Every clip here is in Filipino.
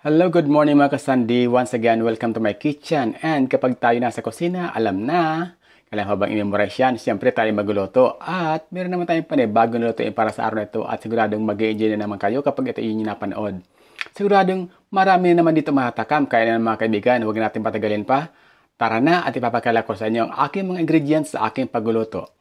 Hello, good morning mga kasandi. Once again, welcome to my kitchen. And kapag tayo nasa kusina, alam na, kailangan habang i-memorize yan, siyempre tayo magluluto. At meron naman tayong bagong lutuin para sa araw na ito. At siguradong mag-i-enjoy na naman kayo kapag ito yung napanood. Siguradong marami na naman dito mahatakam. Kaya naman mga kaibigan, huwag natin patagalin pa. Tara na at ipapakala ko sa inyo ang aking mga ingredients sa aking pagluluto.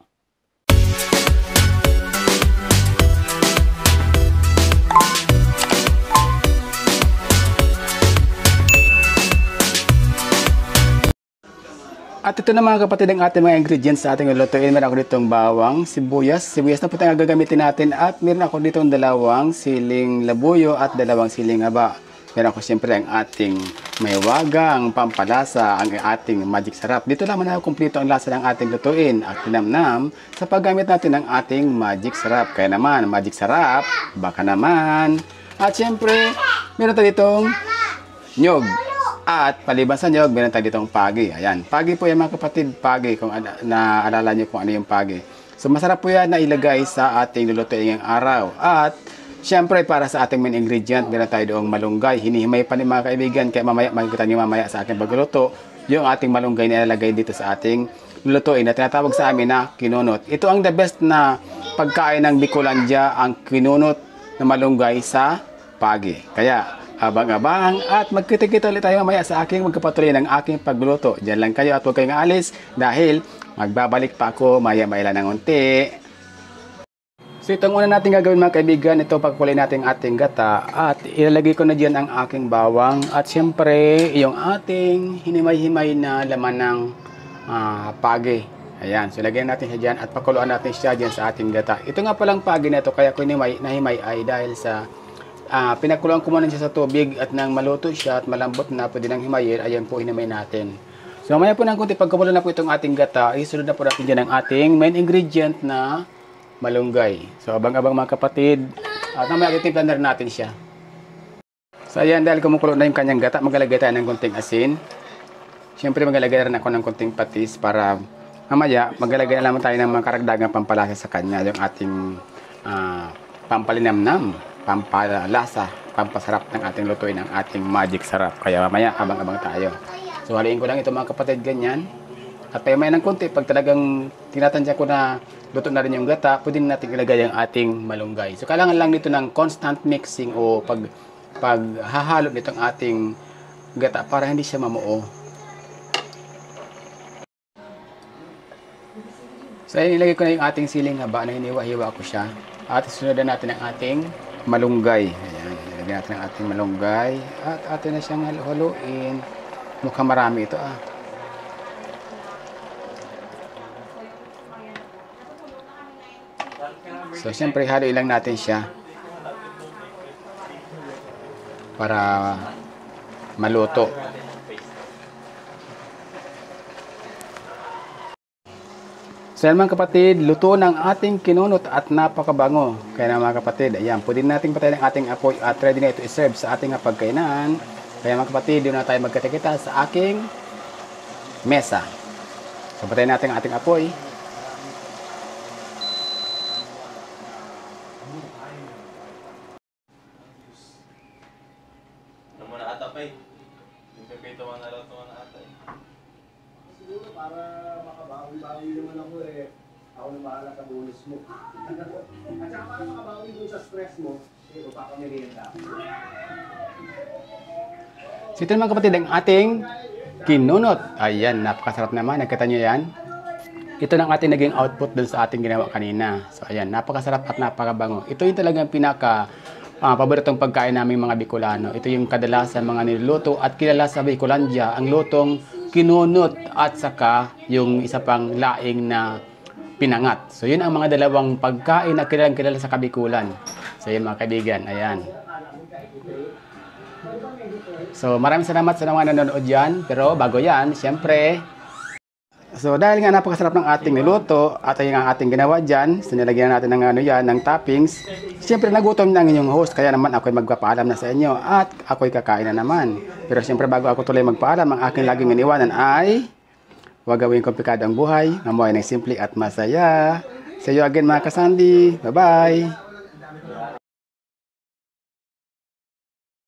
At ito na mga kapatid ang ating mga ingredients sa ating lutuin. Meron ako ditong bawang, sibuyas. Sibuyas na po tayo gagamitin natin. At meron ako ditong dalawang siling labuyo at dalawang siling haba. Meron ako siyempre ang ating maywagang pampalasa, ang ating magic sarap. Dito naman na kumpleto ang lasa ng ating lutuin. At tinamnam sa paggamit natin ng ating magic sarap. Kaya naman, magic sarap, baka naman. At siyempre, meron tayo ditong nyog. At paliban sa nyog, meron tayo ditong pagi. Ayan, pagi po yan mga kapatid, pagi, kung naalala nyo kung ano yung pagi. So masarap po yan na ilagay sa ating lulutuin ngayong araw. At syempre para sa ating main ingredient, meron tayo doong malunggay. Hinihimay pa ni mga kaibigan, kaya mamaya, makikita nyo mamaya sa aking pagluluto, yung ating malunggay na ilalagay dito sa ating lulutuin na tinatawag sa amin na kinunot. Ito ang the best na pagkain ng Bicolandia, ang kinunot na malunggay sa pagi. Kaya abang-abang at magkita-kita ulit tayo mamaya sa aking magkapatuloy ng aking pagluluto. Diyan lang kayo at huwag kayong aalis dahil magbabalik pa ako maya-maya ng unti. So itong una natin gagawin mga kaibigan, ito pagkulay natin ating gata at ilalagay ko na dyan ang aking bawang at syempre yung ating hinimay-himay na laman ng pagi. Ayan, so lagyan natin siya dyan at pakuluan natin siya dyan sa ating gata. Ito nga palang pagi na ito kaya ko nahimay ay dahil sa pinakuluan ko muna siya sa tubig at nang maluto siya at malambot na pwede nang himayin, ayan po hinimay natin. So mamaya po ng kunti pagkamulo na po itong ating gata, isunod na po natin dyan ang ating main ingredient na malunggay. So abang-abang mga kapatid at mamaya titimplan na rin natin siya. So ayan, dahil kumukulo na yung kanyang gata, maglalagay tayo ng kunting asin. Siyempre maglalagay rin ako ng kunting patis para mamaya maglalagay na naman tayo ng mga karagdagang pampalasa sa kanya, yung ating pampalinamnam, pampalasa, pampasarap ng ating lutuin, ng ating magic sarap. Kaya mamaya, abang-abang tayo. So, haliin ko lang ito mga kapatid, ganyan. At payamaya ng konti, pag talagang tinatansya ko na luto na rin yung gata, pwede natin ilagay ang ating malunggay. So, kailangan lang dito ng constant mixing o paghahalo nitong ating gata para hindi siya mamuo. So, ayan, ilagay ko na yung ating siling haba na hiniwa-hiwa ko siya. At sundan natin ang ating malunggay. Ayan, ilagyan natin ang ating malunggay. At atin na siyang haluin. Mukhang marami ito So, siyempre, haluin lang natin siya. Para maluto. So yan mga kapatid, luto ng ating kinunot at napakabango. Kaya na mga kapatid, ayan, pwede natin patayin ang ating apoy at ready na ito i-serve sa ating pagkainan. Kaya mga kapatid, doon na tayo magkita-kita sa aking mesa. So patayin natin ang ating apoy. Siguro para makabawi-bawi naman ako ako na bahala sa bonus mo. At saka para makabawi dun sa stress mo, papamerienda. So ito mga kapatid, ang ating kinunot. Ayan, napakasarap naman. Nakita nyo yan? Ito ng ating naging output dun sa ating ginawa kanina. So ayan, napakasarap at napakabango. Ito yung talagang paboritong pagkain namin mga Bicolano. Ito yung kadalasan mga niluluto at kilala sa Bicolandia, ang lutong kinunot at saka yung isa pang laing na pinangat. So yun ang mga dalawang pagkain na kilala sa Kabikulan. So yun mga kaibigan, ayan. So maraming salamat sa mga nanonood dyan. Pero bago yan, siyempre, so dahil nga napakasarap ng ating niluto at yung ating ginawa dyan, so nilagyan natin ng ng toppings. Siyempre nagutom na ang inyong host, kaya naman ako'y magpapaalam na sa inyo at ako'y kakain na naman. Pero siyempre bago ako tuloy magpaalam, ang aking laging iniwanan ay huwag gawing komplikado ang buhay, mamuhay ng simple at masaya. See you again mga kasandi. Bye-bye!